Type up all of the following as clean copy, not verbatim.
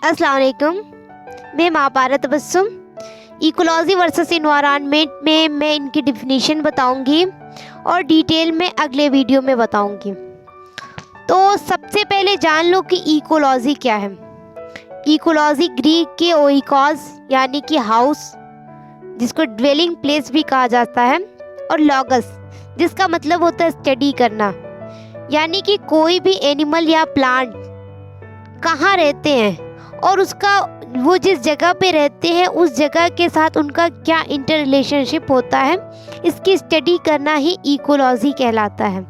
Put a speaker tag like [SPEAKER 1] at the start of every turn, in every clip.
[SPEAKER 1] अस्सलाम वालेकुम। मैं महाभारत तबस्सुम। इकोलॉजी वर्सेस इन्वायरमेंट में मैं इनकी डिफिनीशन बताऊंगी और डिटेल में अगले वीडियो में बताऊंगी। तो सबसे पहले जान लो कि इकोलॉजी क्या है। इकोलॉजी ग्रीक के ओइकॉस यानी कि हाउस, जिसको ड्वेलिंग प्लेस भी कहा जाता है, और लॉगस जिसका मतलब होता है स्टडी करना, यानी कि कोई भी एनिमल या प्लांट कहाँ रहते हैं और उसका वो जिस जगह पे रहते हैं उस जगह के साथ उनका क्या इंटर रिलेशनशिप होता है, इसकी स्टडी करना ही इकोलॉजी कहलाता है।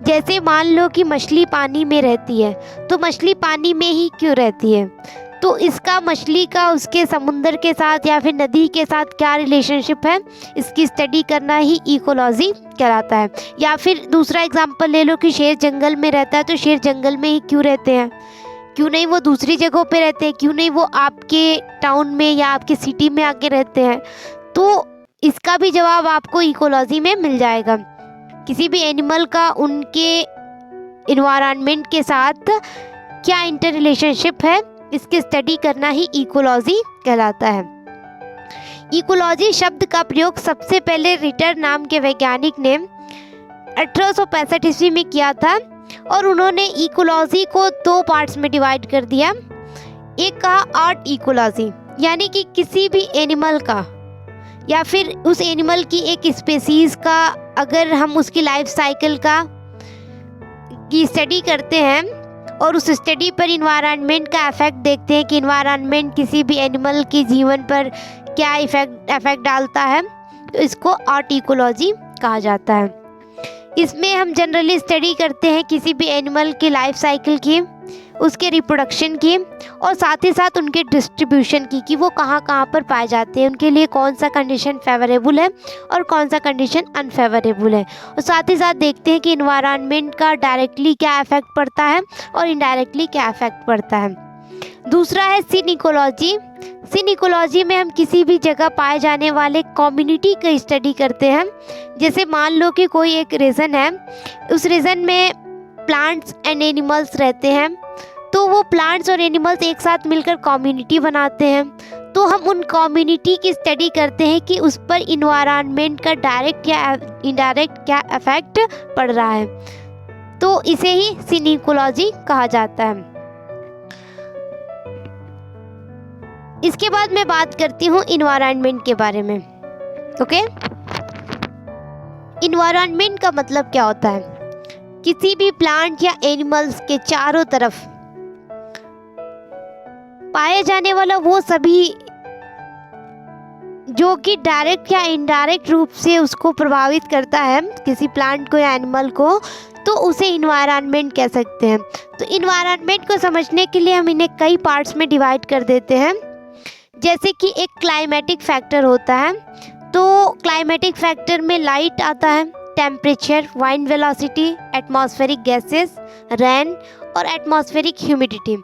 [SPEAKER 1] जैसे मान लो कि मछली पानी में रहती है, तो मछली पानी में ही क्यों रहती है, तो इसका मछली का उसके समुंदर के साथ या फिर नदी के साथ क्या रिलेशनशिप है, इसकी स्टडी करना ही इकोलॉजी कहलाता है। या फिर दूसरा एग्जांपल ले लो कि शेर जंगल में रहता है, तो शेर जंगल में ही क्यों रहते हैं, क्यों नहीं वो दूसरी जगहों पे रहते हैं, क्यों नहीं वो आपके टाउन में या आपके सिटी में आके रहते हैं। तो इसका भी जवाब आपको इकोलॉजी में मिल जाएगा। किसी भी एनिमल का उनके इन्वायरमेंट के साथ क्या इंटर रिलेशनशिप है, इसकी स्टडी करना ही इकोलॉजी कहलाता है। इकोलॉजी शब्द का प्रयोग सबसे पहले रिटर नाम के वैज्ञानिक ने 1865 ईस्वी में किया था और उन्होंने इकोलॉजी को दो पार्ट्स में डिवाइड कर दिया। एक कहा आर्ट इकोलॉजी, यानी कि किसी भी एनिमल का या फिर उस एनिमल की एक स्पेसीज का अगर हम उसकी लाइफ साइकिल की स्टडी करते हैं और उस स्टडी पर इन्वायरमेंट का इफेक्ट देखते हैं कि इन्वायरमेंट किसी भी एनिमल के जीवन पर क्या इफेक्ट डालता है, तो इसको आर्ट इकोलॉजी कहा जाता है। इसमें हम जनरली स्टडी करते हैं किसी भी एनिमल की लाइफ साइकिल की, उसके रिप्रोडक्शन की और साथ ही साथ उनके डिस्ट्रीब्यूशन की, कि वो कहाँ कहाँ पर पाए जाते हैं, उनके लिए कौन सा कंडीशन फेवरेबल है और कौन सा कंडीशन अनफेवरेबल है, और साथ ही साथ देखते हैं कि इन्वायरमेंट का डायरेक्टली क्या इफेक्ट पड़ता है और इनडायरेक्टली क्या इफेक्ट पड़ता है। दूसरा है सीन इकोलॉजी। सीन इकोलॉजी में हम किसी भी जगह पाए जाने वाले कम्युनिटी का स्टडी करते हैं। जैसे मान लो कि कोई एक रीजन है, उस रीजन में प्लांट्स एंड एनिमल्स रहते हैं, तो वो प्लांट्स और एनिमल्स एक साथ मिलकर कम्युनिटी बनाते हैं, तो हम उन कम्युनिटी की स्टडी करते हैं कि उस पर इन्वायरमेंट का डायरेक्ट या इनडायरेक्ट क्या इफेक्ट पड़ रहा है, तो इसे ही सीन इकोलॉजी कहा जाता है। इसके बाद मैं बात करती हूँ इन्वायरमेंट के बारे में। ओके, इन्वायरमेंट का मतलब क्या होता है? किसी भी प्लांट या एनिमल्स के चारों तरफ पाए जाने वाला वो सभी जो कि डायरेक्ट या इनडायरेक्ट रूप से उसको प्रभावित करता है, किसी प्लांट को या एनिमल को, तो उसे इन्वायरमेंट कह सकते हैं। तो इन्वायरमेंट को समझने के लिए हम इन्हें कई पार्ट्स में डिवाइड कर देते हैं। जैसे कि एक क्लाइमेटिक फैक्टर होता है, तो क्लाइमेटिक फैक्टर में लाइट आता है, temperature, wind velocity, atmospheric gases, rain और एटमॉस्फेरिक ह्यूमिडिटी।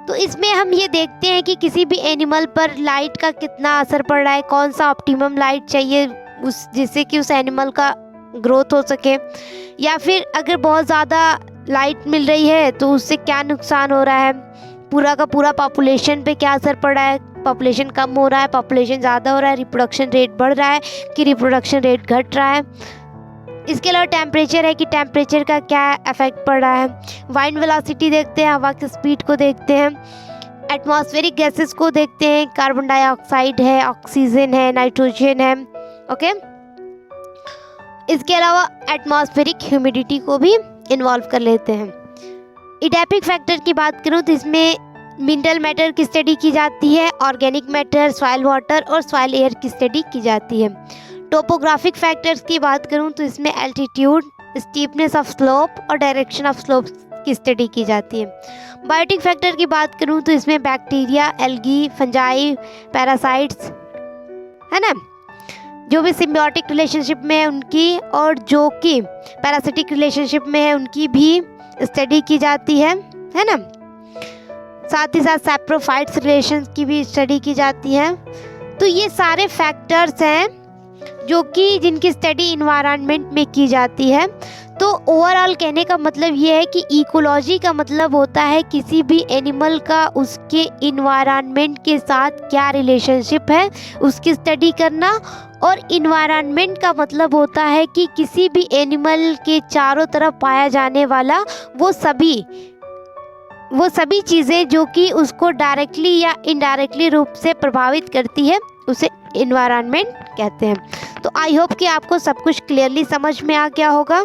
[SPEAKER 1] तो इसमें हम ये देखते हैं कि किसी भी एनिमल पर लाइट का कितना असर पड़ रहा है, कौन सा ऑप्टिमम लाइट चाहिए उस जिससे कि उस एनिमल का ग्रोथ हो सके, या फिर अगर बहुत ज़्यादा लाइट मिल रही है तो उससे क्या नुकसान हो रहा है, पूरा का पूरा पॉपुलेशन पे क्या असर पड़ रहा है, पॉपुलेशन कम हो रहा है, पॉपुलेशन ज़्यादा हो रहा है, रिप्रोडक्शन रेट बढ़ रहा है कि रिप्रोडक्शन रेट घट रहा है। इसके अलावा टेम्परेचर है कि टेम्परेचर का क्या इफेक्ट पड़ रहा है। वाइंड वेलोसिटी देखते हैं, हवा की स्पीड को देखते हैं। एटमॉस्फेरिक गैसेस को देखते हैं, कार्बन डाइऑक्साइड है, ऑक्सीजन है, नाइट्रोजन है। ओके, इसके अलावा एटमॉस्फेरिक ह्यूमिडिटी को भी इन्वॉल्व कर लेते हैं। एडेपिक फैक्टर की बात करूँ तो इसमें मिनरल मैटर की स्टडी की जाती है, ऑर्गेनिक मैटर, सॉइल वाटर और सॉइल एयर की स्टडी की जाती है। टोपोग्राफिक फैक्टर्स की बात करूं तो इसमें एल्टीट्यूड, स्टीपनेस ऑफ स्लोप और डायरेक्शन ऑफ स्लोप की स्टडी की जाती है। बायोटिक फैक्टर की बात करूं तो इसमें बैक्टीरिया, एल्गी, फंजाई, पैरासाइट्स, है ना, जो भी सिम्बियोटिक रिलेशनशिप में है उनकी, और जो कि पैरासिटिक रिलेशनशिप में है उनकी भी स्टडी की जाती है ना। साथ ही साथ सैप्रोफाइट्स रिलेशंस की भी स्टडी की जाती है। तो ये सारे फैक्टर्स हैं जो कि जिनकी स्टडी इन्वायरमेंट में की जाती है। तो ओवरऑल कहने का मतलब ये है कि इकोलॉजी का मतलब होता है किसी भी एनिमल का उसके इन्वायरमेंट के साथ क्या रिलेशनशिप है उसकी स्टडी करना। और इन्वायरमेंट का मतलब होता है कि किसी भी एनिमल के चारों तरफ पाया जाने वाला वो सभी चीज़ें जो कि उसको डायरेक्टली या इनडायरेक्टली रूप से प्रभावित करती है उसे इन्वायरमेंट कहते हैं। तो आई होप कि आपको सब कुछ क्लियरली समझ में आ गया होगा।